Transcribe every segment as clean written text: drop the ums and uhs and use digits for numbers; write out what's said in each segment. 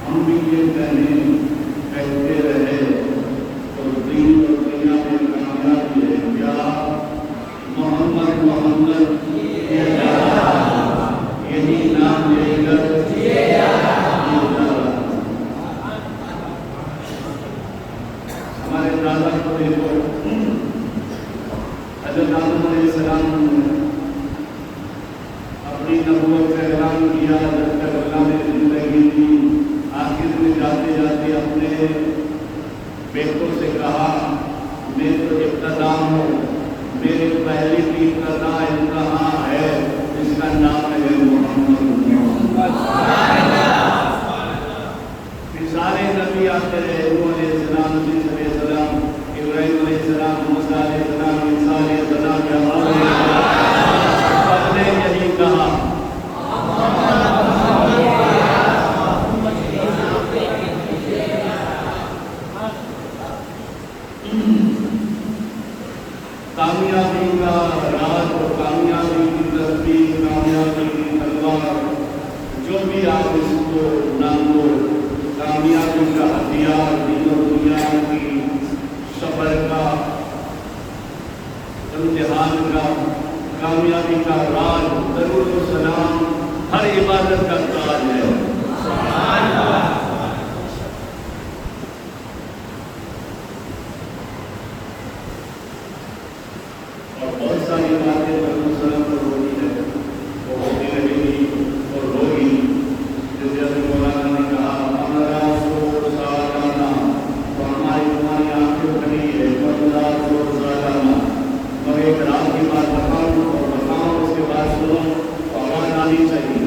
ہم بھی یہ کہتے رہے تو دین اور دنیا میں کامیابی ہے کیا؟ محمد محمد یہی نام لے کر ہمارے دادا کو دیکھو، حضرت آدم علیہ السلام نے اپنی نبوت کا اعلان کیا جب تک اللہ نے زندگی دی، آخر میں جاتے جاتے اپنے بیٹوں سے کہا میں تو ابتدا ہوں، میرے پہلی کی ابتدا انتہا ہے، اس کا نام ہے محمد۔ پھر سارے نبی آتے رہے، نوح علیہ السلام، عیسیٰ علیہ السلام، ابراہیم علیہ السلام، موسیٰ علیہ السلام، عیسیٰ علیہ السلام، سب نے یہی کہا کامیابی کا راز اور کامیابی کی تصدیق، کامیابی کی تلوار، جو بھی آپ اس کو نام دو، کامیابی کا ہتھیار، دین و دنیا کی سفر کا، امتحان کا، کامیابی کا راز، درود و سلام ہر عبادت کا تاج ہے۔ اور بہت ساری باتیں درود و سلام پر ہوتی ہے، وہ ہوتی رہے گی اور ہوگی، جیسے حضرت مولانا نے کہا ہمارا سو سالانہ، تو ہماری تمہاری آنکھیں کھلی ہے 1500 سالانہ، اور ایک رات کی بات بتاؤں اس کے بعد سنو تو آواز آنی چاہیے۔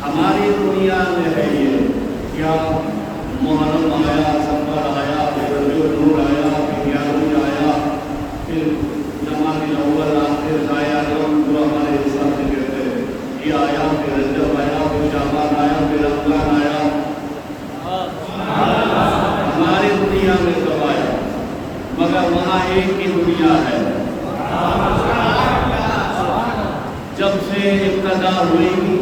ہماری دنیا میں ہے یہ کیا؟ محرم آیا، سفر آیا، پھر ربیع النور آیا، پھر یارویں آیا، پھر جمادی الاول آخر آیا، جو ہمارے حساب سے کہتے ہیں، یہ آیا، پھر رجب آیا، پھر شعبان آیا، پھر رمضان آیا، ہماری دنیا میں سب آیا، مگر وہاں ایک ہی دنیا ہے۔ جب سے ابتدا ہوئی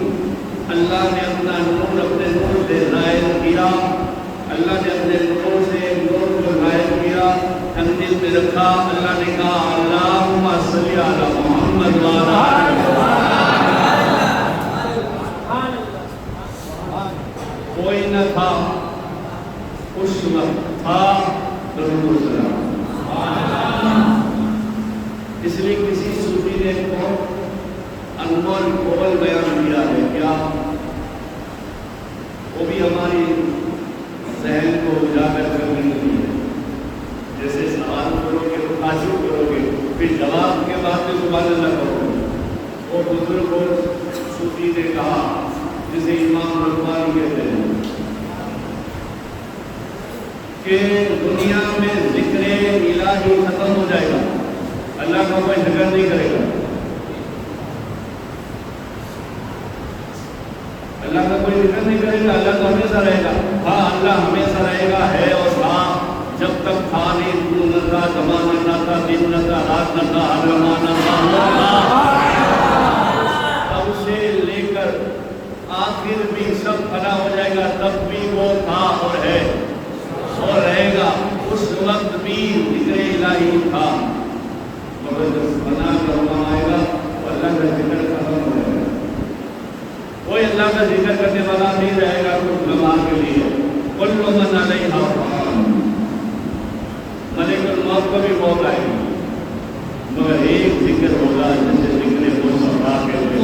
اللہ نے اپنا نور اپنے نور سے ظاہر کیا، اللہ نے اپنے نور سے نور کو ظاہر کیا، کندھے پہ رکھا، اللہ نے کہا اللہم صلی علی محمد وعلی آل محمد۔ کوئی نہ تھا اس وقت، تھا درود و سلام۔ اس لیے کسی صوفی نے کو انمول قول بیان کیا ہے کیا؟ وہ بھی ہماری ذہن کو اجاگر کرنے کے لیے، جیسے سوال کرو گے تو تعجب کرو گے، پھر جواب کے بعد میں سبحان اللہ کرو گے۔ وہ بزرگ اور صوفی نے کہا جسے امام ربانی کہتے ہیں کہ دنیا میں ذکر الہی ختم ہو جائے گا، اللہ کا کوئی ذکر نہیں کرے گا، اللہ کا کوئی ذکر نہیں کرے گا، اللہ تو ہمیشہ رہے گا۔ ہاں اللہ ہمیشہ رہے گا، ہے اور تھا، جب تک تھا نہیں، دور نہ تھا، زمانہ نہ تھا، دن نہ تھا، رات نہ تھا، ہر زمانہ تھا، تب سے لے کر آخر بھی سب فنا ہو جائے گا، تب بھی وہ تھا اور ہے اور رہے گا۔ اس وقت بھی ذکر الہی تھا، مگر جب فنا کا وقت آئے گا تو اللہ کا ذکر ختم ہو جائے گا، کوئی اللہ کا ذکر کرنے والا نہیں رہے گا کچھ زمان کے لیے۔ کل من علیہا فان، ملک الموت کو بھی موت آئے گی، مگر ایک ذکر ہوگا جیسے ذکر مصطفیٰ کے ہوئے،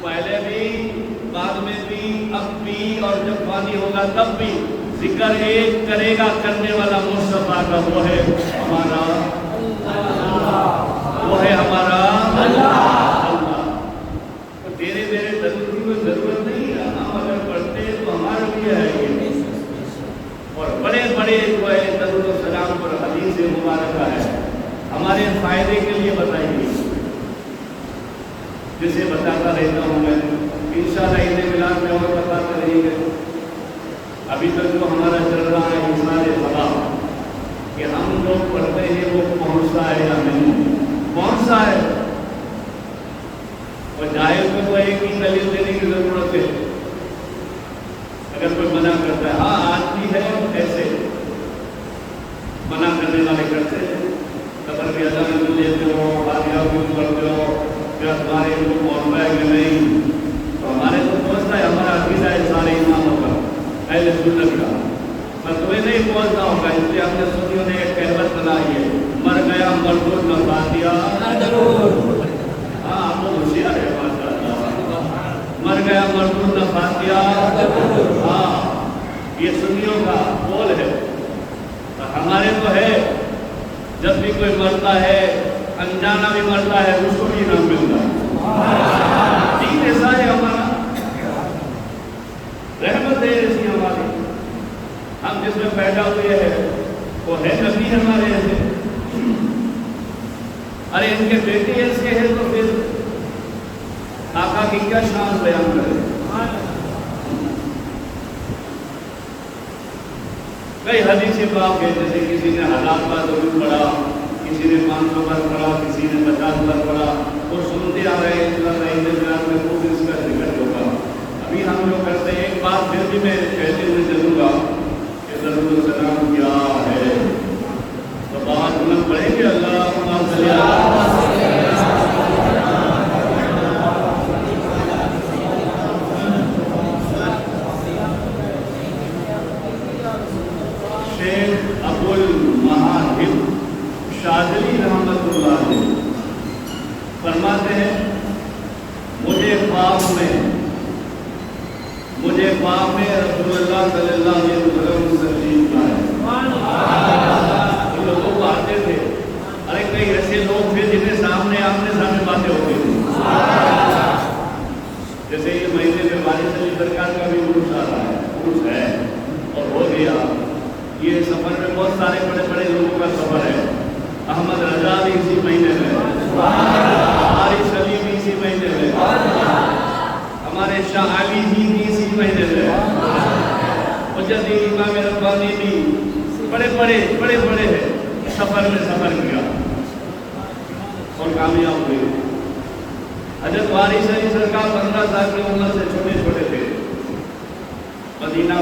پہلے بھی، بعد میں بھی، اب بھی، اور جب فانی ہوگا تب بھی ذکر ایک کرے گا کرنے والا مصطفیٰ کا، وہ ہے ہمارا اللہ، وہ ہے ہمارا اللہ۔ تیرے میرے درود کی کوئی ضرورت نہیں ہے، ہم اگر پڑھتے تو ہمارے لیے ہے یہ، اور بڑے بڑے جو ہے درود و سلام پر حدیث مبارکہ ہے، ہمارے فائدے کے لیے بتائی گئی، جسے بتاتا رہتا ہوں میں، انشاءاللہ عید میلاد میں اور بتاتے رہیں گے۔ ابھی تک جو ہمارا چل رہا ہے انسان ثواب کہ ہم لوگ پڑھتے ہیں وہ پہنچتا ہے یا نہیں پہنچتا ہے، اور جائز میں تو ایک ہی دلیل دینے کی ضرورت ہے مردود فاتحہ. ہاں یہ سنیوں کا قول ہے. ہمارے تو ہے جب بھی کوئی مرتا ہے انجانا بھی مرتا ہے اس کو بھی انعام ملتا ہے. دین ایسا ہے ہمارا, رحمت ہے ایسی ہماری. ہم جس میں پیدا ہوئے ہیں وہ ہے نبی ہمارے ایسے. ارے ان کے بیٹے ایسے ہیں تو پھر آقا کی کیا شان بیان کرے. کئی حدیثیں پاک ہے, جیسے کسی نے 1000 بار درود پڑھا, کسی نے 500 بار پڑھا, کسی نے 50 بار پڑھا, اور سنتے آ رہے ہیں میں خوب اس کا ذکر ہوگا. ابھی ہم جو کرتے ہیں ایک بات پھر بھی میں کہتے ہوئے چلوں گا کہ درود و سلام کیا ہے. تو بات بلند پڑھیں گے اللہم صلی شیخ ابو المہاہب شاذلی رحمۃ اللہ علیہ فرماتے ہیں مجھے خواب میں رسول اللہ صلی اللہ علیہ وسلم تشریف لائے. لوگوں کو آتے تھے, ارے کئی ایسے لوگ تھے جنہیں سامنے آمنے باتیں ہوتی تھی. جیسے یہ مہینے میں والد علی سرکار کا بھی عرس آ رہا ہے, عرس ہے اور ہو گیا. یہ سفر میں بہت سارے بڑے بڑے لوگوں کا سفر ہے. احمد رضا بھی اسی مہینے میں, حارث علی بھی اسی مہینے میں, ہمارے شاہ علی جی بھی اسی مہینے میں, مجدد امام ربانی بھی بڑے بڑے سفر میں سفر کیا اور کامیاب ہوئے. حضرت وارث علی سرکار 15 سال کی عمر سے چھوٹے تھے. مدینہ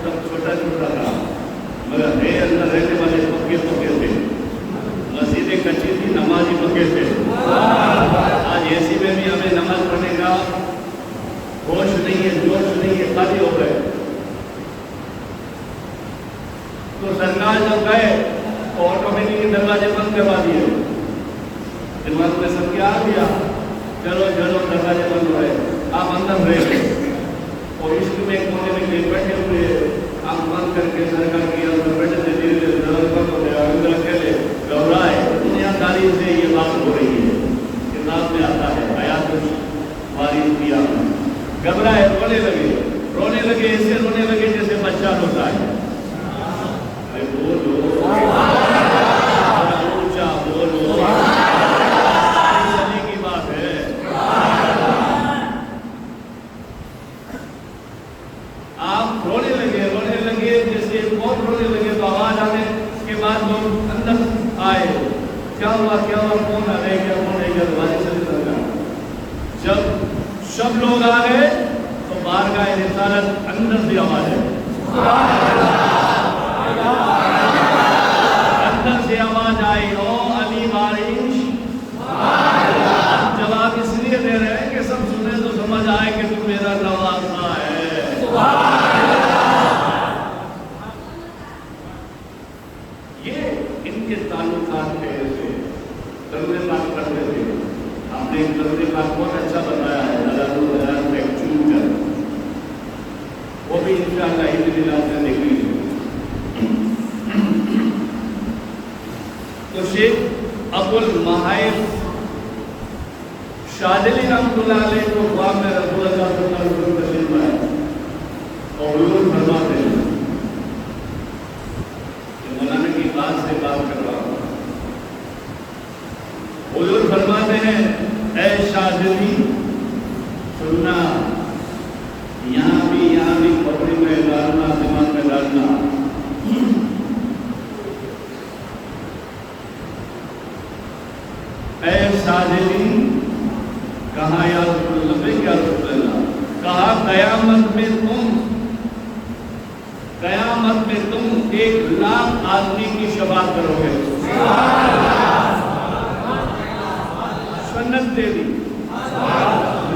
سب چھوٹا تھا مگر ہے اندر رہنے والے پکے تھے. مسجدیں کچی تھی, نمازی پکے تھے. آج ایسی میں بھی ہمیں نماز پڑھنے کا ہوش نہیں ہے, جوش نہیں ہے, خالی ہو گئے. تو سرکار جب گئے تو آٹومیٹک دروازے بند کروا دیے. دماغ میں سب کیا آ گیا, چلو دروازے بند ہو رہے, آپ اندر رہ گئے. اور عشق میں ایک کونے میں بیٹھے ہوئے, آپ بند کر کے سرکار کی اندر بیٹھے تھے. دھیرے دھیرے دروازے بند ہو گیا, اندر اکیلے گھبرائے. دنیا داری سے یہ بات ہو رہی ہے, کتاب میں آتا ہے, آیات وارث کیا. گھبرائے, رونے لگے, ایسے رونے لگے جیسے بچہ روتا ہے. ارے بولو, اونچا بولو, کی بات ہے. آپ رونے لگے جیسے بہت رونے لگے تو آواز آنے کے بعد لوگ اندر آئے. کیا ہوا, کون آ رہے, کون رہ گیا, دوبارہ چلے لگا. جب سب لوگ آ گئے تو بارگاہ رسالت اندر سے آواز ہے, اندر سے آواز آئی, او علی وارث. جواب اس لیے دے رہے ہیں کہ سب سنے تو سمجھ آئے کہ تم میرا نوازا ہے. یہ ان کے تعلقات تھے. ایسے درود پاک پڑھتے تھے. آپ نے درود پاک بہت اچھا بتایا ہے, وہ بھی انشاءاللہ اتنی رات سے دیکھ لیجیے. تو شیخ ابو المہاہب شاذلی رحمۃ اللہ علیہ کو خواب میں رسول اللہ صلی اللہ علیہ وسلم تشریف لائے اور حضور فرماتے ہیں, مولانا کی بات سے بات کر رہا ہوں. حضور فرماتے ہیں اے شاذلی سننا, یہاں بھی کپڑے میں ڈالنا, دماغ میں ڈالنا. اے شاذلی, کہا یا رسول اللہ, کیا رسول اللہ, کہا قیامت میں تم 1,00,000 آدمی کی شفاعت کرو گے. سنت دے دی.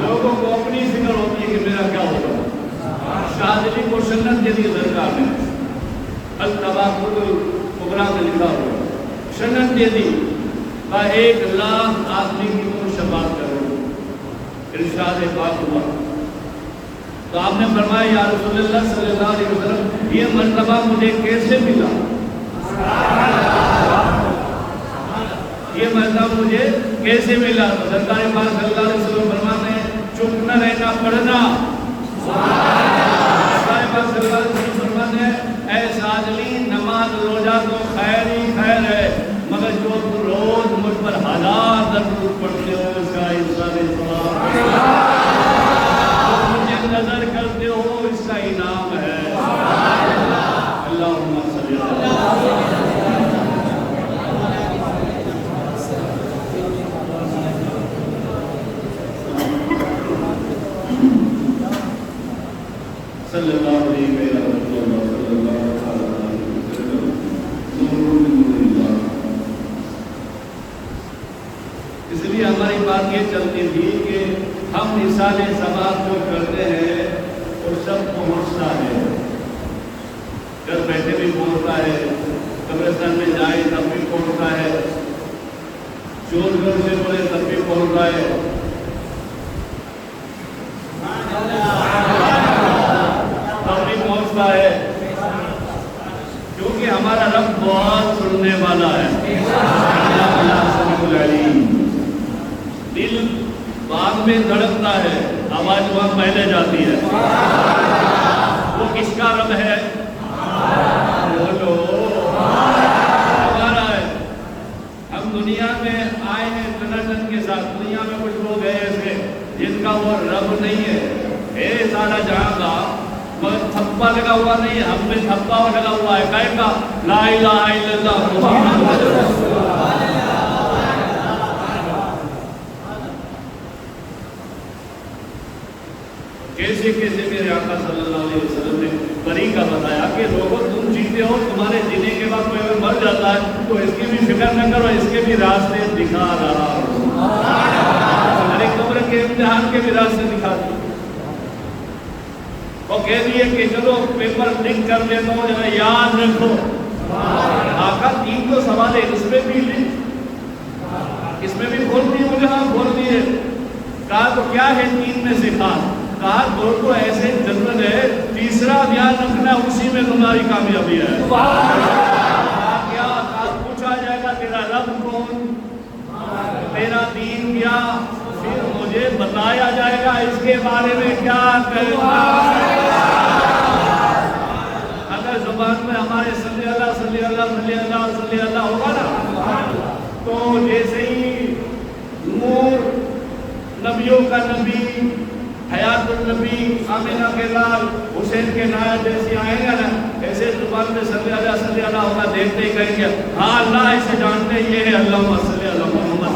لوگوں کو اپنی فکر ہوتی ہے کہ میرا کیا ہوگا. شاذلی کو سنت دے دی سرکار نے, التباقل الکبریٰ میں لکھا ہوا, سنت دے دی. 1,00,000 آدمی کی تم شفاعت کرو. ارشاد پاک ہوا تو آپ نے فرمایا یا رسول اللہ صلی اللہ علیہ وسلم یہ مرتبہ مجھے کیسے ملا؟ یہ مرتبہ مجھے کیسے ملا؟ تو سرکار پاک صلی اللہ علیہ وسلم فرماتے ہیں چپ نہ رہنا، پڑھنا۔ سرکار پاک صلی اللہ علیہ وسلم فرماتے ہیں اے ساجلی نماز روزہ تو خیر ہی خیر ہے، مگر جو روز مجھ پر ہزار درود پڑھتے ہو اس کا انسان نظر کرتے ہو اس کا انعام ہے۔ اللہم صلی صلی اللہ علیہ وسلم۔ اس لیے ہماری بات یہ چلتی تھی کہ ہم مثال ثواب جو کرتے ہیں وہ سب پہنچتا ہے، گھر بیٹھے بھی پہنچتا ہے، قبرستان میں جائے تب بھی پہنچتا ہے، چور گھر سے بولے تب بھی پہنچتا ہے، تب بھی پہنچتا ہے، کیونکہ ہمارا رب بہت سننے والا ہے۔ دل بعد میں دھڑکتا ہے، آواز وہاں پہلے جاتی ہے۔ وہ کس کا رب ہے؟ بولو ہمارا ہے۔ ہم دنیا میں آئے ہیں کنٹن کے ساتھ، دنیا میں کچھ لوگ ہیں ایسے جن کا وہ رب نہیں ہے، اے سارا جہاں کا، مگر تھپا لگا ہوا نہیں ہے، ہم میں تھپا لگا ہوا ہے، کہے گا لا الہ الا اللہ محمد رسول اللہ۔ کیسے کیسے میرے آقا صلی اللہ علیہ وسلم نے طریقہ بتایا کہ لوگوں تم جیتے ہو، تمہارے جینے کے بعد کوئی مر جاتا ہے تو اس کی بھی فکر نہ کرو، اس کے بھی راستے دکھا رہا ہوں، ہر ایک قبر کے امتحان کے بھی راستے دکھا دی۔ وہ کہہ دیے کہ چلو پیپر لکھ کر دیتا ہوں، ذرا یاد رکھو۔ آقا 3 تو سوال ہے، اس میں بھی لکھ، اس میں بھی کھول دی مجھے، ہاں کھول دیے۔ کہا تو کیا ہے 3 میں سے خاص؟ کہا 2 تو ایسے جنرل ہے، تیسرا دھیان رکھنا اسی میں تمہاری کامیابی ہے۔ کیا پوچھا جائے گا تیرا رب کون، تیرا دین کیا، پھر مجھے بتایا جائے گا اس کے بارے میں کیا کرنا۔ اگر زبان میں ہمارے صلی اللہ صلی اللہ صلی اللہ صلی اللہ ہوگا نا، تو جیسے ہی نور نبیوں کا نبی، حیات النبی، آمینہ کے لال، حسین کے نایا جیسی آئیں گا نا، ایسے زبان میں صلی اللہ ہوگا، دیکھتے ہی کہیں گے ہاں اللہ اسے جانتے ہیں، یہ ہے اللہم صلی اللہ محمد۔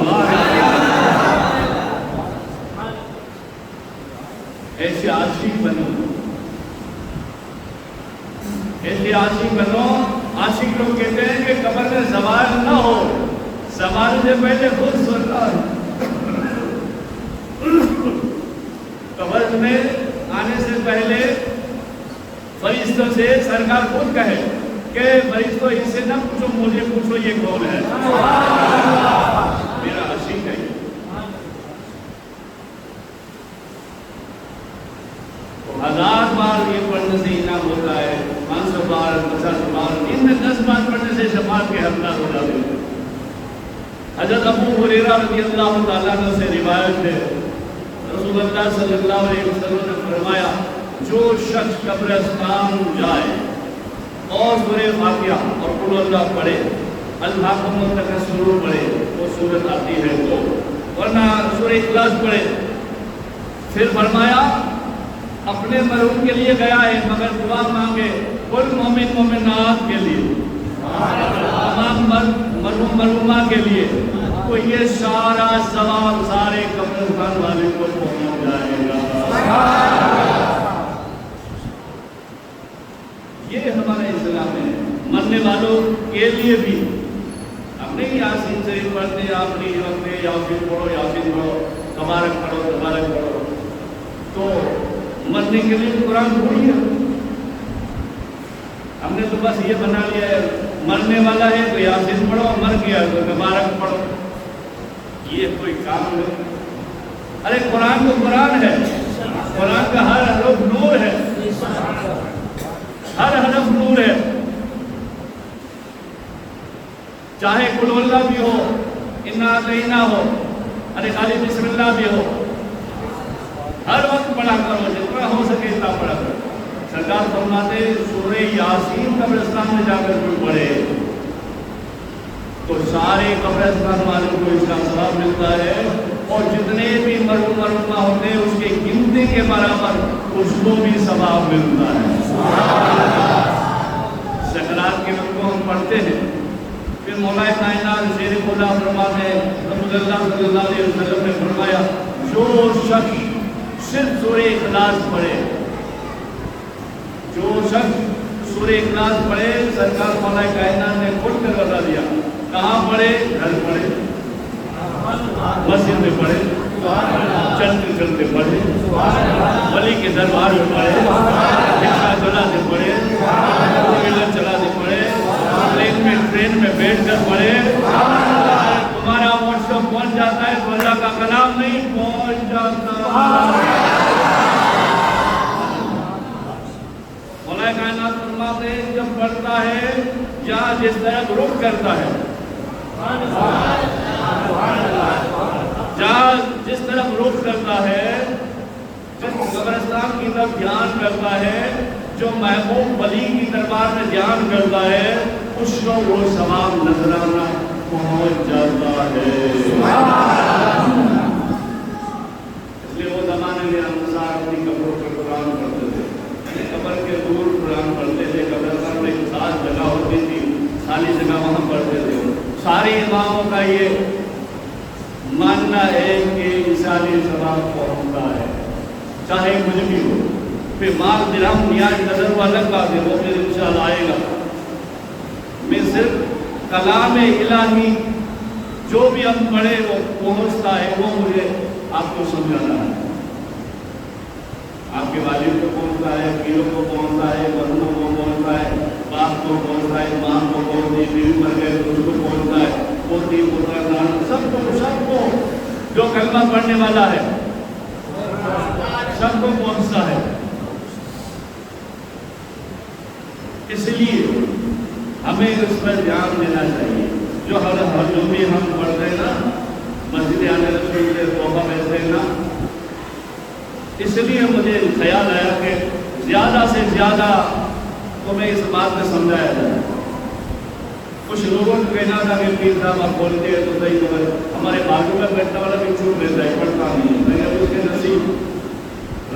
ایسے عاشق بنو، ایسے عاشق بنو۔ عاشق لوگ کہتے ہیں کہ قبر میں سوال نہ ہو، سوال سے پہلے خود سننا۔ قبر میں آنے سے پہلے فرشتوں سے سرکار خود کہے کہ فرشتوں اس سے نہ پوچھو، مجھے پوچھو یہ کون ہے، میرا عاشق ہے۔ تو 1000 بار یہ پڑھنے سے انعام ہوتا ہے، 500 بار، 50 بار، ان میں 10 بار پڑھنے سے شفاعت کے حقدار ہو جاتے ہیں۔ حضرت ابو ہریرہ رضی اللہ تعالیٰ عنہ سے روایت ہے، رسول اللہ صلی اللہ علیہ وسلم نے فرمایا جو شخص قبرستان جائے اور سورہ فاتحہ اور قل اللہ پڑھے، الحاکم التکاثر پڑھے، وہ سورت آتی ہے تو، ورنہ سورہ اخلاص پڑھے۔ پھر فرمایا اپنے مرحوم کے لیے گیا ہے مگر دعا مانگے کل مومن مومنات کے لیے، تمام مرحوم مرحومہ کے لیے، تو یہ سارا ثواب سارے قبرستان والے کو پہنچ جائے گا۔ یہ ہمارا اسلام ہے۔ مرنے والوں کے لیے بھی ہم نہیں یاسین شریف پڑھتے ہیں، آپ نہیں وقت یاسین پڑھو یاسین پڑھو، تبارک پڑھو تبارک پڑھو، تو مرنے کے لیے قرآن پڑھی ہے۔ ہم نے تو بس یہ بنا لیا ہے مرنے والا ہے تو یاسین پڑھو، مر گیا تو تبارک پڑھو، یہ کوئی کام نہیں۔ ارے قرآن تو قرآن ہے، قرآن کا ہر حرف نور چاہے قل اللہ بھی ہو، انا اطعنا ہو، ارے خالی بسم اللہ بھی ہو، ہر وقت پڑھا کرو، جتنا ہو سکے اتنا پڑھا کرو۔ سرکار فرماتے سورہ یاسین قبرستان میں جا کر کوئی پڑھے تو سارے قبرستان والوں کو اس کا ثواب ملتا ہے، اور جتنے بھی مرحوم ہوتے ہیں اس کے گنتی کے برابر اس کو بھی ثواب ملتا ہے۔ سکرات کے وقت کو ہم پڑھتے ہیں، پھر مولا کائنات شیر خدا فرماتے ہیں، رسول اللہ صلی اللہ علیہ وسلم نے فرمایا جو شخص صرف سورہ اخلاص پڑھے، جو شخص سورہ اخلاص پڑھے، سرکار مولا کائنات نے کھل کر بتا دیا کہاں پڑھے، گھر پڑھے، مسجد میں پڑھے، چلتے چلتے پڑھے، ولی کے دربار میں پڑھے، رکشہ چلاتے پڑھے، ٹویلر چلاتے پڑھے، ٹرین میں بیٹھ کر پڑھے، تمہارا واٹس ایپ پہنچ جاتا ہے تو اللہ کا کلام نہیں پہنچ جاتا۔ مولا کائنات فرماتے ہیں جب پڑھتا ہے جہاں جس طرف رخ کرتا ہے، جہاں جس طرف رخ کرتا ہے، جس قبرستان کی طرف دھیان کرتا ہے، جو محبوب ولی کی دربار میں دھیان کرتا ہے، اس کو وہ ثواب نظرانہ پہنچ جاتا ہے۔ اس لیے وہ زمانے میں انصار اپنی قبروں پر قرآن پڑھتے تھے، قبر کے دور قرآن پڑھتے تھے، قبرستان میں ایک خاص جگہ ہوتی تھی، خالی جگہ وہاں پڑھتے تھے۔ سارے اماموں کا یہ ماننا ہے کہ انسانی ثواب پہنچتا ہے، چاہے کچھ بھی ہو۔ پھر مال درہم نیاز نظر والا کا دے وہ پھر انشاءاللہ آئے گا۔ میں صرف کلام الہی جو بھی ہم پڑھے وہ پہنچتا ہے، وہ مجھے آپ کو سمجھانا ہے۔ آپ کے والد کو پہنچتا ہے، پیروں کو پہنچتا ہے، بندوں کو پہنچتا ہے، باپ کو پہنچتا ہے، ماں کو پہنچتا ہے، بیوی مر گئے تو اس کو پہنچتا ہے، پوتی پوتا نان سب کو جو کلمہ پڑھنے والا ہے سب کو پہنچتا ہے۔ اس لیے ہمیں اس پر دھیان دینا چاہیے۔ جو بھی ہم پڑھتے ہیں نا، مسجد آنے رسول توبہ بیٹھتے ہیں نا، اس لیے مجھے خیال آیا کہ زیادہ سے زیادہ تمہیں اس بات میں سمجھایا جائے۔ کچھ لوگوں کو کہنا تھا کہ پیر صاحب آپ بولتے ہیں تو صحیح تو ہے، ہمارے بازو میں بیٹھنے والا بھی چھوٹ لیتا ہے، پڑھتا نہیں ہے، مگر اس کے نصیب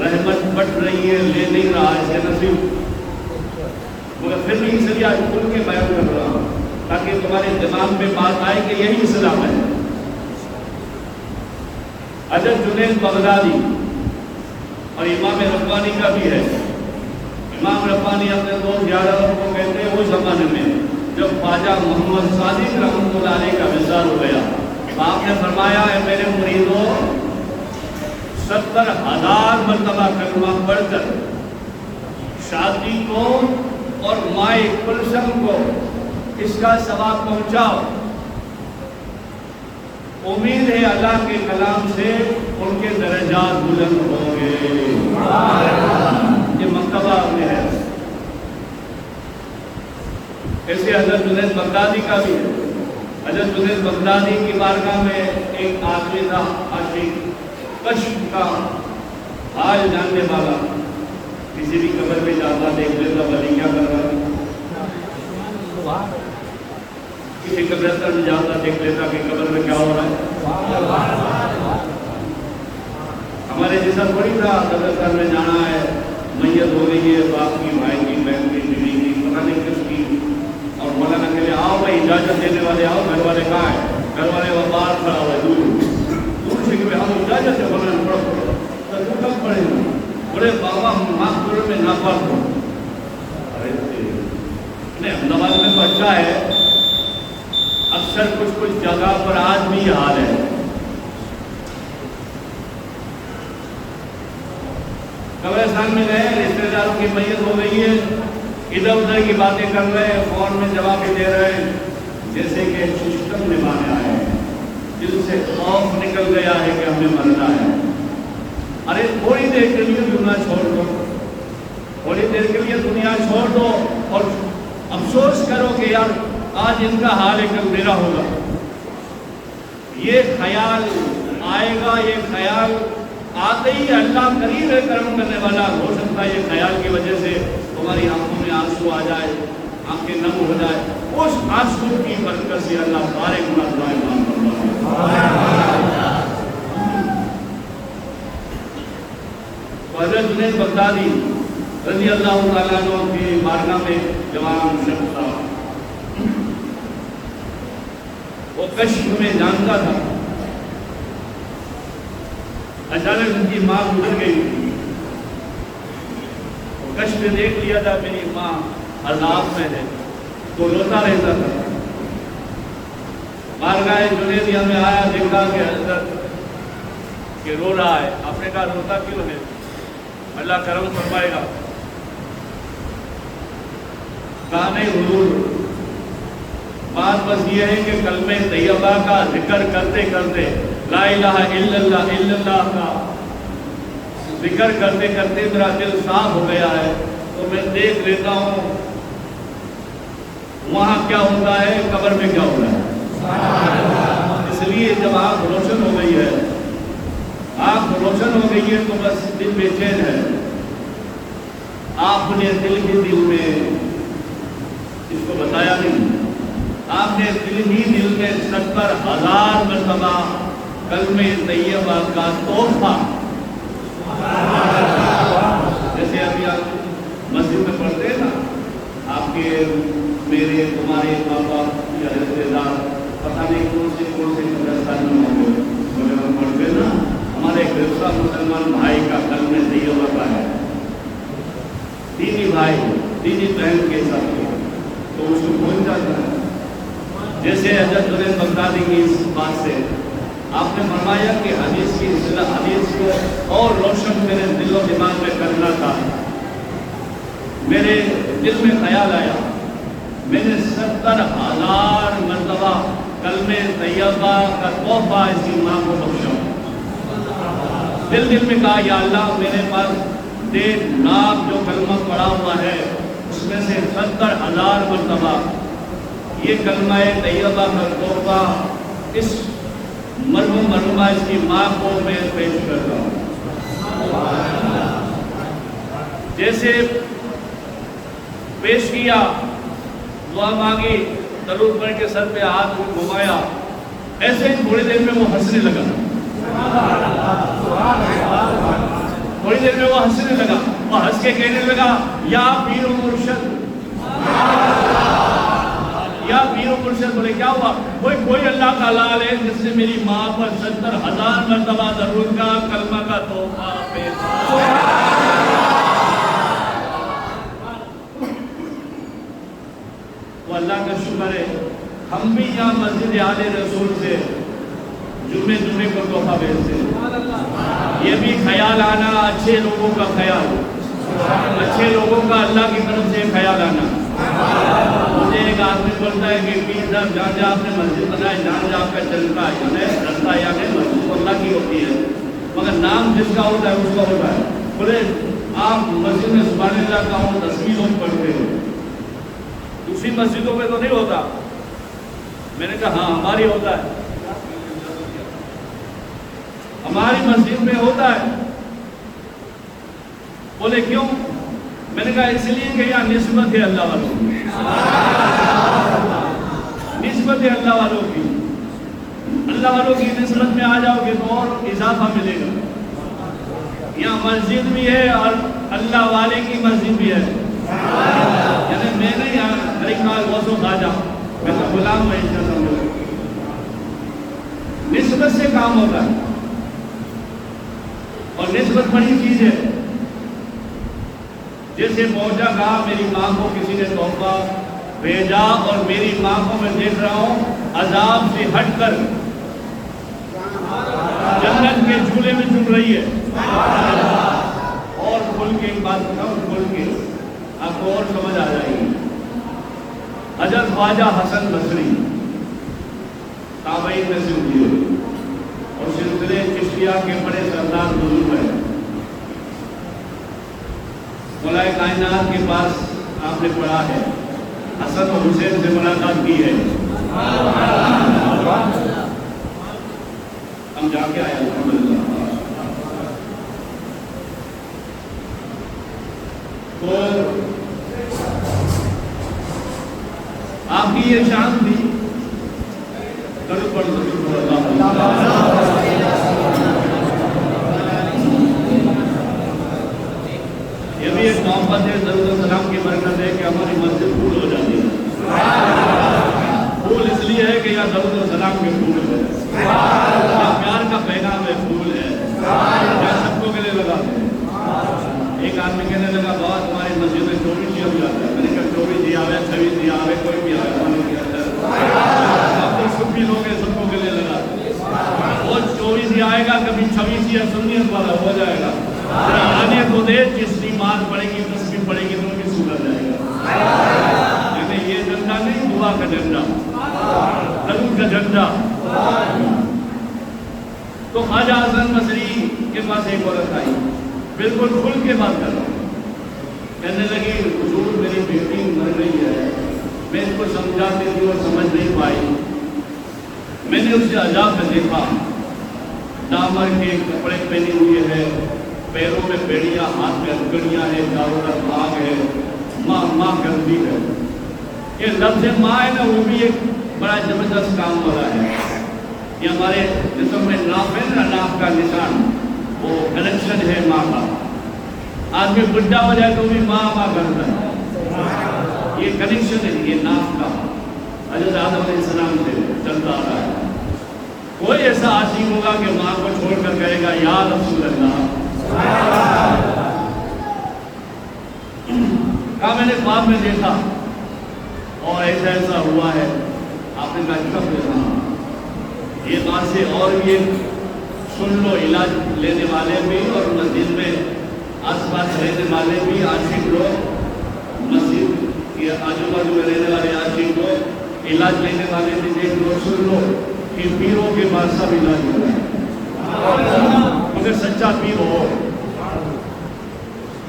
رحمت بٹ رہی ہے، لے نہیں رہا اس کے نصیب، مگر پھر بھی اس لیے آج کھل کے بیان کر رہا ہوں تاکہ تمہارے دماغ میں بات آئے کہ یہی اسلام ہے۔ حضرت جنید بغدادی اور امام ربانی کا بھی ہے۔ امام ربانی اپنے دوست یاروں کو کہتے ہیں اس زمانے میں جب خواجہ محمد صادق رحمۃ اللہ علیہ کا وصال ہو گیا، آپ نے فرمایا ہے میرے مریدوں 70,000 مرتبہ کلمہ پڑھ کر شادی کو اور مائے کلثم کو اس کا ثواب پہنچاؤ۔ امید ہے اللہ کے کلام سے ان کے درجات بلند ہوں گے۔ یہ مرتبہ میں ہے۔ ایسے حضرت جنید بغدادی کا بھی ہے۔ حضرت جنید بغدادی کی بارگاہ میں ایک آدمی تھا، عاشق کشف کا حال جاننے والا، کسی بھی قبر میں جاتا دیکھ لیتا ولی کیا کر رہا ہے، کسی قبرستان میں جاتا دیکھ لیتا کہ قبر میں کیا ہو رہا ہے۔ ہمارے جیسا تھوڑی تھا قبرستان میں جانا ہے، میت ہو رہی ہے، باپ کی، بھائی کی، بہن کی، بیوی کی، پتہ نہیں کس کی، اور مولانا کہتے آؤ بھائی اجازت دینے والے آؤ، گھر والے کہاں ہیں؟ گھر والے وہ باہر کھڑا ہوا ہے، دور سے کہ ہم اجازت ہے مولانا پڑھو، تو کب پڑھیں گے؟ بڑے بابا معاف کرو میں ناپاک ہوں۔ نہیں احمدآباد میں تو اچھا ہے، اکثر کچھ جگہ پر آج بھی یہ حال ہے۔ قبرستان میں گئے، رشتے داروں کی میت ہو گئی ہے، ادھر ادھر کی باتیں کر رہے ہیں، فون میں جواب دے رہے ہیں، جیسے کہ سسٹم نبھانے آئے ہیں، جن سے خوف نکل گیا ہے کہ ہمیں مرنا ہے۔ ارے تھوڑی دیر کے لیے دنیا چھوڑ دو، تھوڑی دیر کے لیے دنیا چھوڑ دو اور افسوس کرو کہ یار آج ان کا حال ہے کل میرا ہوگا. یہ خیال آئے گا، یہ خیال آتے ہی اللہ قریب ہے کرم کرنے والا. ہو سکتا ہے یہ خیال کی وجہ سے تمہاری آنکھوں میں آنسو آ جائے، آنکھیں نم ہو جائے. اس آنسو کی برکت سے اللہ سارے گناہ معاف فرمائے. حضرت جنید بغدادی رضی اللہ تعالیٰ عنہ کی بارگاہ میں جوان شخص تھا. وہ کشف میں جانتا تھا. اچانک ان کی ماں گزر گئی. وہ کشف میں دیکھ لیا تھا میری ماں عذاب میں ہے، تو روتا رہتا تھا. بارگاہ جنیدیہ میں آیا، دیکھا کہ حضرت کہ رو رہا ہے. آپ نے کہا روتا کیوں ہے؟ اللہ کرم فرمائے گا. کہا نہیں حضور، بات بس یہ ہے کہ کلمہ طیبہ کا ذکر کرتے کرتے، لا الہ الا اللہ کا ذکر کرتے کرتے میرا دل صاف ہو گیا ہے. تو میں دیکھ لیتا ہوں وہاں کیا ہوتا ہے، قبر میں کیا ہوتا ہے. اس لیے جب آنکھ روشن ہو گئی ہے، آنکھ روشن ہو گئی ہے، تو بس دل بے چین ہے. آپ نے دل میں اس کو بتایا نہیں، آپ نے دل میں 70,000 مرتبہ کلمہ طیبہ کا تحفہ، جیسے ابھی آپ مسجد میں پڑھتے ہیں نا، آپ کے میرے تمہارے پاپا یا رشتے دار پتہ نہیں کون سے قبرستان میں ہوں گے، مگر ہم پڑھتے نا ہمارے گرفتہ مسلمان بھائی کا کلمہ طیبہ کا ہے، دینی بھائی دینی بہن کے ساتھ، تو اس کو پہنچ جاتا ہے. جیسے حضرت جنید بغدادی کی اس بات سے آپ نے فرمایا کہ حدیث کی اصطلاح، حدیث کو اور روشن میرے دل و دماغ میں کرنا تھا. میرے دل میں خیال آیا، میں نے 70,000 مرتبہ کلمہ طیبہ کا تحفہ اس کی ماں کو بخشا. دل میں کہا یا اللہ میرے پاس 1.5 لاکھ جو کلمہ پڑا ہوا ہے، اس میں سے 70,000 مرتبہ یہ کلمہ طیبہ کا تحفہ اس مرحوم مرحومہ اس کی ماں کو میں پیش کرتا ہوں. جیسے پیش کیا، دعا مانگی، درود پڑھ کے سر پہ ہاتھ گھمایا، ایسے ہی تھوڑی دیر میں وہ ہنسنے لگا. تھوڑی دیر میں وہ ہنسنے لگا. وہ ہنس کے کہنے لگا یا پیر و مرشد، یا پیر و مرشد. بولے کیا ہوا؟ کوئی اللہ کا لال ہے جس نے میری ماں پر 70,000 مرتبہ درود کا کلمہ کا تحفہ پیش کیا. تو اللہ کا شکر ہے ہم بھی یہاں مسجد آل رسول سے جمعے کو تحفہ بھیجتے ہیں. یہ بھی خیال آنا، اچھے لوگوں کا خیال، اچھے لوگوں کا اللہ کی طرف سے خیال آنا. مجھے ایک آدمی بولتا ہے کہ پیر صاحب جہاں جہاں آپ نے مسجد بنائی، جہاں جہاں آپ کا چلتا ہے رستہ، یعنی مسجد اللہ کی ہوتی ہے، مگر نام جس کا ہوتا ہے اس کا ہوتا ہے. بولے آپ مسجد میں سبحان اللہ کا ہوں 10 لوگ پڑھتے ہو، دوسری مسجدوں میں تو نہیں ہوتا. میں نے کہا ہاں ہماری ہوتا ہے، ہماری مسجد میں ہوتا ہے. بولے کیوں؟ میں نے کہا اس لیے کہ یہاں نسبت ہے اللہ والوں کی، نسبت ہے اللہ والوں کی. اللہ والوں کی نسبت میں آ جاؤ گے تو اور اضافہ ملے گا. یہاں مسجد بھی ہے اور اللہ والے کی مسجد بھی ہے. یعنی میں نے یہاں غوث و خواجہ، میں تو غلام میں نسبت سے کام ہوتا ہے، اور نسبت بڑی چیز ہے. جیسے پہنچا کہا میری ماں کو کسی نے تحفہ بھیجا، اور میری ماں کو میں دیکھ رہا ہوں عذاب سے ہٹ کر جنت کے جھولے میں جھول رہی ہے. اور کھل کے ایک بات بتاؤں، کھل کے آپ کو اور سمجھ آ جائے گی. حضرت خواجہ حسن بصری تابعین میں سے ہوئی اور سلسلے چشتیہ کے بڑے سردار بزرگ ہیں. مولا کائنات کے پاس آپ نے پڑھا ہے حسن و حسین سے ملاقات کی ہے؟ ہم جا کے آئے الحمدللہ. تو آپ کی یہ شان تھی. درود پڑھ یہ بھی ایک محبت ہے. درود السلام کی برکت ہے کہ ہماری مسجد پھول ہو جاتی ہے. پھول اس لیے ہے کہ یہاں درود السلام کے پھول ہے. پیار کا پیغام ہے, پھول ہے. سب کو گلے لگاتے ہیں. ایک آدمی کہنے لگا بہت ہماری مسجد میں 24 جی ہو جاتا ہے. میں نے کہا 24 جی آوے, 26 جی آوے, کوئی بھی آوے. اب تو سب بھی لوگ ہیں, سب کو گلے لگاتے ہیں. وہ 24 جی آئے گا, کبھی 26 جی سنیت والا ہو جائے گا. آنے کو دے, جس کی مات پڑے گی, تسبیح پڑے گی تو بھی سدھر جائے گا. یعنی یہ جھنڈا نہیں, دعا کا جھنڈا, درود کا جھنڈا. تو خواجہ حسن بصری کے پاس ایک عورت آئی, بالکل کھل کے بات کر رہا ہوں. کہنے لگی حضور میری بیٹی مر رہی ہے, میں اس کو سمجھاتی تھی اور سمجھ نہیں پائی. میں نے اسے عذاب میں دیکھا, دامن کے کپڑے پہنے ہوئے ہے, پیروں میں بیڑیاں, ہاتھ میں ہتھکڑیاں ہیں, چاروں طرف آگ ہے, ماں ماں کرتی ہے. یہ لفظ ماں ہے نا, وہ بھی ایک بڑا زبردست کام والا ہے. یہ ہمارے جسم میں ناف ہے نا, ناف کا نشان, وہ کنیکشن ہے ماں کا. آدمی بڈھا ہو جائے تو بھی ماں ماں کرتا ہے. یہ کنیکشن ہے, یہ ناف کا حضرت آدم علیہ السلام سے چلتا آ رہا ہے. کوئی ایسا عاشق ہوگا کہ ماں کو چھوڑ کر کہے گا یا رسول اللہ. کہا میں نے خواب میں دیکھا اور ایسا ایسا ہوا ہے. آپ نے کہا کب دیکھا؟ یہ بات سے اور یہ سن لو, علاج لینے والے بھی اور مسجد میں آس پاس رہنے والے بھی عاشق لوگ, مسجد کے آجو باجو میں رہنے والے عاشق لوگ, علاج لینے والے بھی دیکھ لو, سن لو کہ پیروں کے بعد سب علاج ہو رہا ہے. مگر سچا پیر ہو,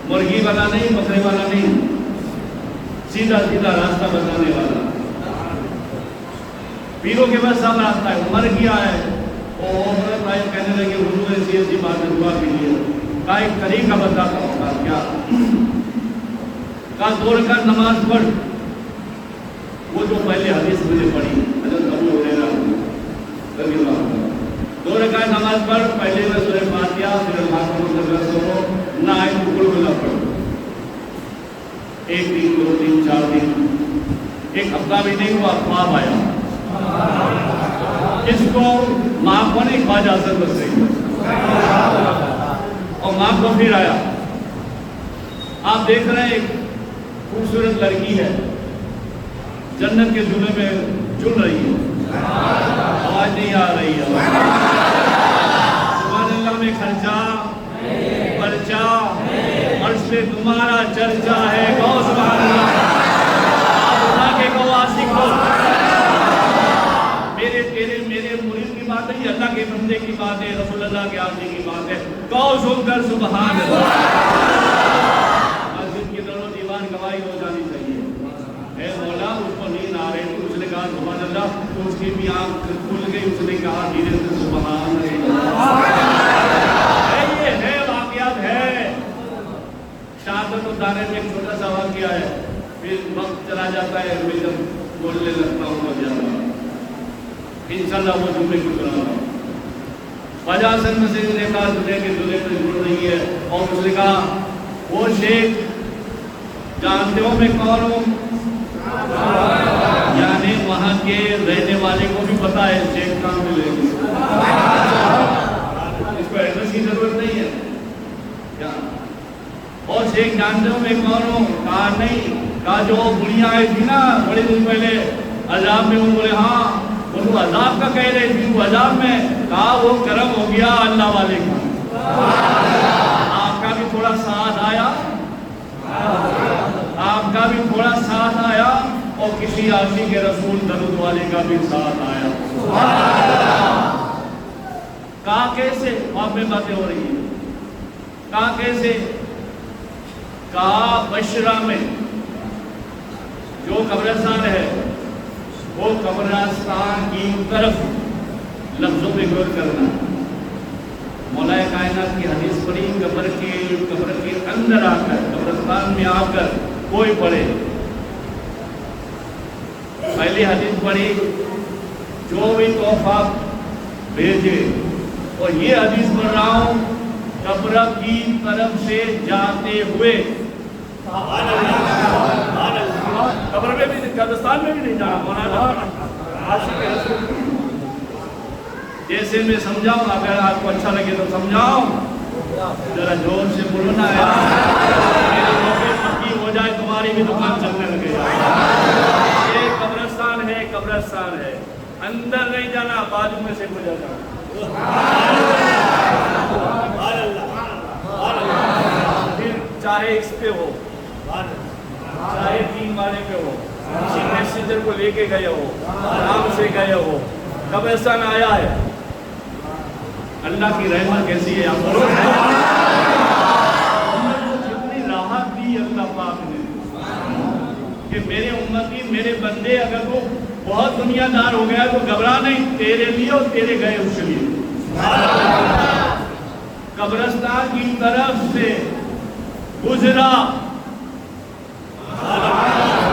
مرغی والا نہیں, بکرے والا نہیں, سیدھا سیدھا راستہ بتانے والا. پیروں کے بعد سب راستہ ہے. مر گیا ہے, عورت آئی کہنے لگی حضور ایسی ایسی بات ہے, دعا کیجیے. کہا ایک طریقہ بتاتا ہوں. کہا کیا؟ کہا 2 رکعت نماز پڑھ, وہ جو پہلے حدیث مجھے پڑھی حضرت ابو ہریرہ رضی اللہ عنہ, 2 رکعت نماز پڑھ, پہلے میں سورہ فاتحہ, پھر اللہ کا مقدس ہو, نہ آئے تو کل بلا پڑھ. 1 دن 2 دن 4 دن, 1 ہفتہ بھی نہیں ہوا, خواب آیا. اس کو ماں کو نہیں, خواجہ حسن بصری, اور ماں کو پھر آیا. آپ دیکھ رہے ہیں ایک خوبصورت لڑکی ہے, جنت کے جھولے میں جھول رہی ہے. آواز نہیں آ رہی ہے. سبحان اللہ میں خرچہ پرچہ, عرش پہ تمہارا چرچا ہے. کہو سبحان اللہ. اللہ کے کو عاشق ہو, میرے تیرے میرے مرید کی بات ہے, اللہ کے بندے کی بات ہے, رسول اللہ کے عاشق کی بات ہے. کہو سن کر سبحان اللہ. مسجد کی در و دیوار گواہی ہو جانی چاہیے. اے مولا, اس کو نیند آ رہی تھی, اس نے کہا سبحان اللہ, تو اس کی بھی آنکھ کھل گئی. اس نے کہا دھیرے سے سبحان اللہ. یہ ہے واقعات ہے. شہادت و دانے میں ایک چھوٹا سا واقعہ ہے, پھر وقت چلا جاتا ہے, میں جب بولنے لگتا ہوں تو جاتا ہوں. انشاءاللہ وہ جملے کو سنا رہا ہوں. خواجہ حسن بصری نے کہا دنیا کے دلے میں جڑ رہی ہے, اور اس نے کہا وہ شیخ جانتے ہو میں کون ہوں؟ یعنی وہاں کے رہنے والے کو بھی پتا ہے شیخ کہاں ملے گی, اس کو ایڈریس کی ضرورت نہیں ہے. اور شیخ جانتے ہو میں کون ہوں؟ کہا نہیں. کہا جو بڑھیا آئی تھی نا بڑے دن پہلے عذاب میں, وہ بولے ہاں, وہ عذاب کا کہہ رہے تھی, وہ عذاب میں. کہا وہ کرم ہو گیا اللہ والے کا, آپ کا بھی تھوڑا ساتھ آیا, آپ کا بھی تھوڑا ساتھ آیا, اور کسی عاشق رسول درود والے کا بھی ساتھ آیا. کہا کیسے؟ خواب میں باتیں ہو رہی ہیں. کہا کیسے؟ کہا بشرا میں جو قبرستان ہے وہ قبرستان کی طرف لفظوں پہ غور کرنا. مولا کائنات کی حدیث پڑھی, قبر کے اندر آ کر, قبرستان میں آ کر کوئی پڑھے. پہلی حدیث پڑھی, جو بھی تحفہ بھیجے, اور یہ حدیث پڑھ رہا ہوں قبر کی طرف سے جاتے ہوئے. قبر میں بھی, قبرستان میں بھی نہیں جانا. مولانا عاشق رسول, جیسے میں سمجھاؤں, اگر آپ کو اچھا لگے تو سمجھاؤں, ذرا زور سے بولنا ہے. میرے موقع پکی ہو جائے تمہاری بھی دکان چلنے لگے. یہ قبرستان ہے, قبرستان ہے, اندر نہیں جانا, بازو میں سے گزر جانا. پھر چاہے اس پہ ہو, چاہے 3 مالے پہ ہو, کسی میسنجر کو لے کے گئے ہو, آرام سے گئے ہو, قبرستان آیا ہے. اللہ کی رحمت کیسی ہے آپ کو جتنی راحت دی اللہ پاک نے کہ میرے امتی, میرے بندے, اگر وہ بہت دنیا دار ہو گیا تو گھبرا نہیں, تیرے لیے اور تیرے گئے اس لیے. قبرستان کی طرف سے گزرا.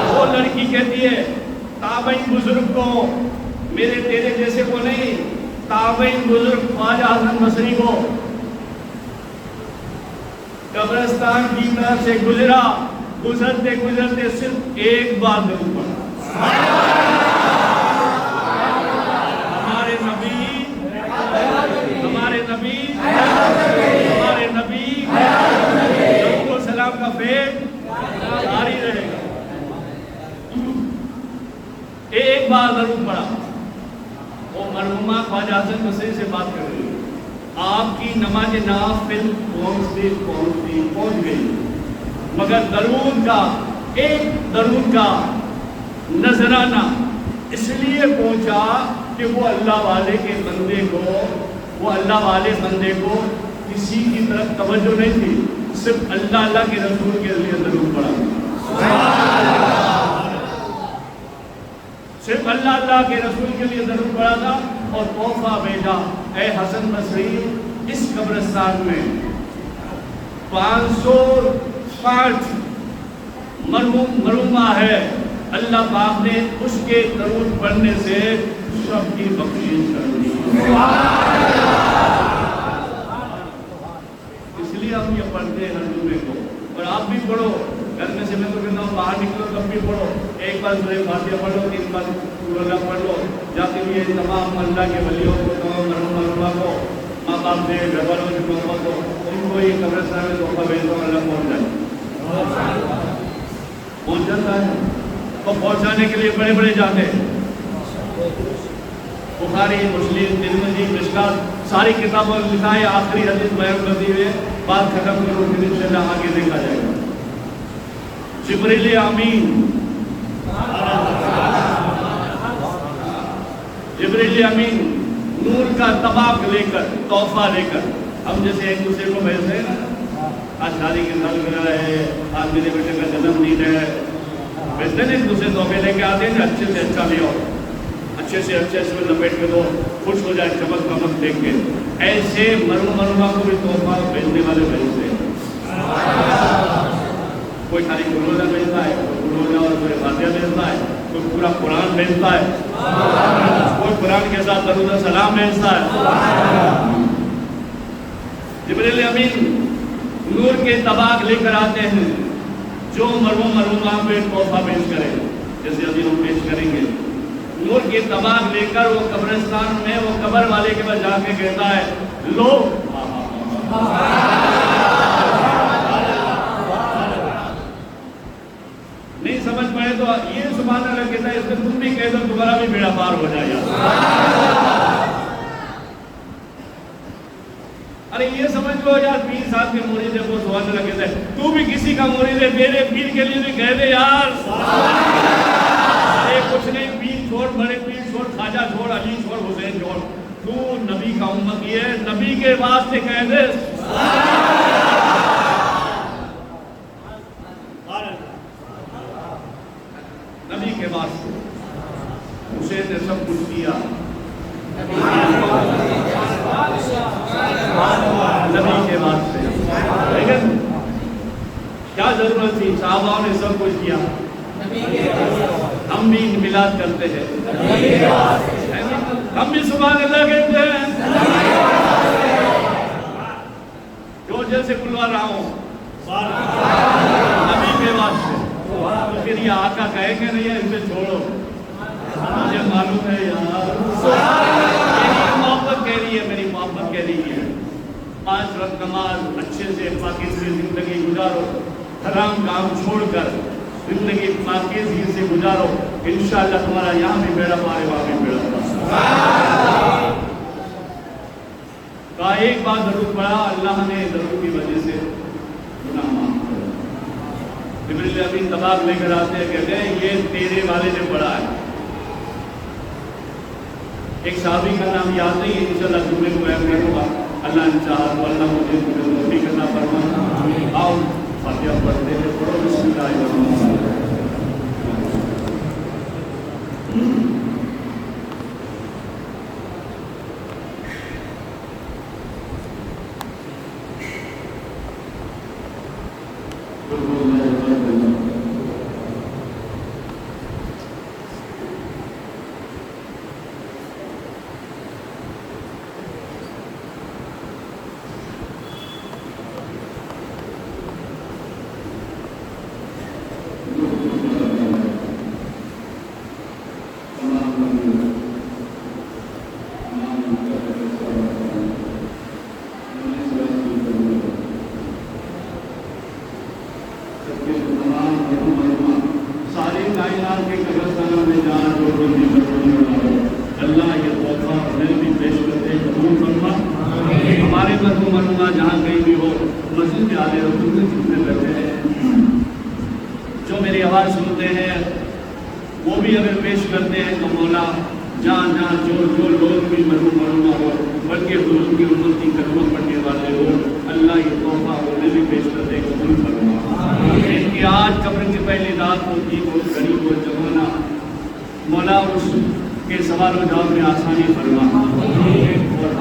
وہ لڑکی کہتی ہے تابعین بزرگ کو, میرے تیرے جیسے کو نہیں, تابعین بزرگ خواجہ حسن بصری کو قبرستان کی طرف سے گزرا. گزرتے گزرتے صرف ایک بار ضرور پڑھا, ہمارے نبی, ہمارے نبی, ہمارے نبی درود و سلام کا فیض جاری رہے گا. ایک بار ضرور پڑھا. وہ مرحومہ خواجہ حسن بصری سے بات کر رہی ہے, آپ کی نماز نافل پہنچ گئی, مگر درود کا, ایک درود کا نذرانہ اس لیے پہنچا کہ وہ اللہ والے کے بندے کو, وہ اللہ والے بندے کو کسی کی طرف توجہ نہیں تھی, صرف اللہ کے رسول کے لیے درود پڑھا. صرف اللہ کے رسول کے لیے ضرور پڑھا تھا اور تحفہ بھیجا. اے حسن بصری, اس قبرستان میں 560 مرحومہ ہے. اللہ پاک نے اس کے درود پڑھنے سے سب کی بخشش کر دی. اس لیے ہم یہ پڑھتے ہیں ہر جمعے کو, اور آپ بھی پڑھو. گھر میں سے میں تو کہتا ہوں باہر نکلو تب بھی پڑھو, ایک بار سورہ فاتحہ پڑھ لو, 3 بار سورہ اللہ پڑھ لو. جاتے ہوئے تمام اللہ کے ولیوں کو, تمام مرحومہ کو, ماں باپ سے, گھر والوں سے, محبت کو, ان کو یہ قبرستان میں تحفہ بھیجتا ہوں, اللہ پہنچ جاتا ہے. اور پہنچانے کے لیے بڑے بڑے جاتے ہیں. بخاری, مسلم, ترمذی, مشکات, ساری کتابوں میں لکھا ہے. آخری حدیث بیان کر دی ہے, بات ختم کرو, پھر انشاءاللہ آگے دیکھا جائے گا. جبریل امین, جبریل امین نور کا طباق لے کر, تحفہ لے کر. ہم جیسے ایک دوسرے کو بھیجتے ہیں نا, آج شادی کے سالگرہ ہے, آج میرے بیٹے کا جنم دن ہے, بھیجتے ہیں ایک دوسرے تحفے لے کے آتے ہیں, اچھے سے اچھا لے آؤ, اچھے سے اچھے اس میں لپیٹ کے دو, خوش ہو جائے چمک دمک دیکھ کے. ایسے مرحومہ کو بھی تحفہ بھیجنے والے بھیجتے ہیں. کوئی خالی روزہ بھیجتا ہے, کوئی روزہ اور پورے فاتحہ بھیجتا ہے, کوئی پورا قرآن بھیجتا ہے, کوئی قرآن کے ساتھ درود و سلام بھیجتا ہے. جبریل امین نور کے طباق لے کر آتے ہیں. جو مرحومہ پہ تحفہ پیش کرے, جیسے ابھی ہم پیش کریں گے, نور کے طباق لے کر وہ قبرستان میں وہ قبر والے کے پاس جا کے کہتا ہے, لو نہیں سمجھ پائے تو یہ سبحان اللہ کہتا ہے, اس میں تم بھی کہہ دو, تمہارا بھی بیڑا پار ہو جائے گا. ارے یہ سمجھ لو یار, پیر صاحب کے مرید ہے وہ سبحان اللہ کہتا ہے, تو بھی کسی کا مرید ہے, میرے پیر کے لیے بھی کہہ دے یار. ارے کچھ نہیں, پیر چھوڑ, بڑے پیر چھوڑ, خواجہ چھوڑ, علی چھوڑ, حسین چھوڑ, تو نبی کا امتی ہے, نبی کے واسطے کہہ دے. کے واسطے، حسین نے سب کچھ کیا نبی کے واسطے، لیکن کیا ضرورت تھی؟ صحابہ نے سب کچھ کیا، ہم بھی میلاد کرتے ہیں، ہم بھی سبحان اللہ کہتے ہیں، جو جیسے بلوا رہا ہوں نبی کے واسطے، تو پھر یہ آقا کہے کہ نہیں ہے اسے چھوڑو، مجھے معلوم ہے یار میری محبت کہہ رہی ہے، میری محبت کہہ رہی ہے 5 وقت نماز اچھے سے پاکیزگی زندگی گزارو، حرام کام چھوڑ کر زندگی پاکیزگی سے گزارو، انشاءاللہ تمہارا یہاں بھی بیڑا پارے وہاں بھی بیڑا پارے۔ کہا ایک بات ضرور پڑھا، اللہ نے ضرور کی وجہ سے گناہ معاف کر، جبریل امین طباق لے کر آتے ہیں، کہتے ہیں یہ تیرے والے نے پڑھا ہے۔ ایک صحابی کا نام یاد نہیں ہے، انشاءاللہ جمعے کو بیان کروں گا، اللہ نے چاہا تو اللہ مجھے توفیق عطا فرمائے۔ آؤ فاتحہ پڑھتے ہیں، پڑھو بسم اللہ الرحمن الرحیم۔ جہاں کہیں بھی ہو مسجد میں آنے جتنے بیٹھے ہیں، جو میری آواز سنتے ہیں وہ بھی اگر پیش کرتے ہیں تو مولا جہاں جہاں جو لوگ بھی مرحوم مرحومہ ہو، بلکہ حضور کی امت کی کلمہ پڑھنے والے ہو، اللہ یہ تحفہ انہیں بھی پیش کرتے قبول فرما۔ ان کی آج قبر کی پہلی رات ہوتی، بہت غریب و جوانہ، مولا اس کے سوال و جواب میں آسانی فرما، اور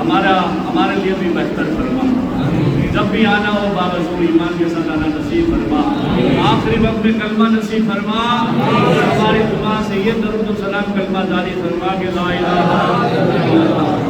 ہمارے لیے بھی بہتر فرما۔ جب بھی آنا ہو باوجود ایمان کے ساتھ آنا نصیب فرما، آخری وقت میں کلمہ نصیب فرما، اور ہماری دعا سے یہ درود و سلام کلمہ جاری فرما کہ لا الہ الا اللہ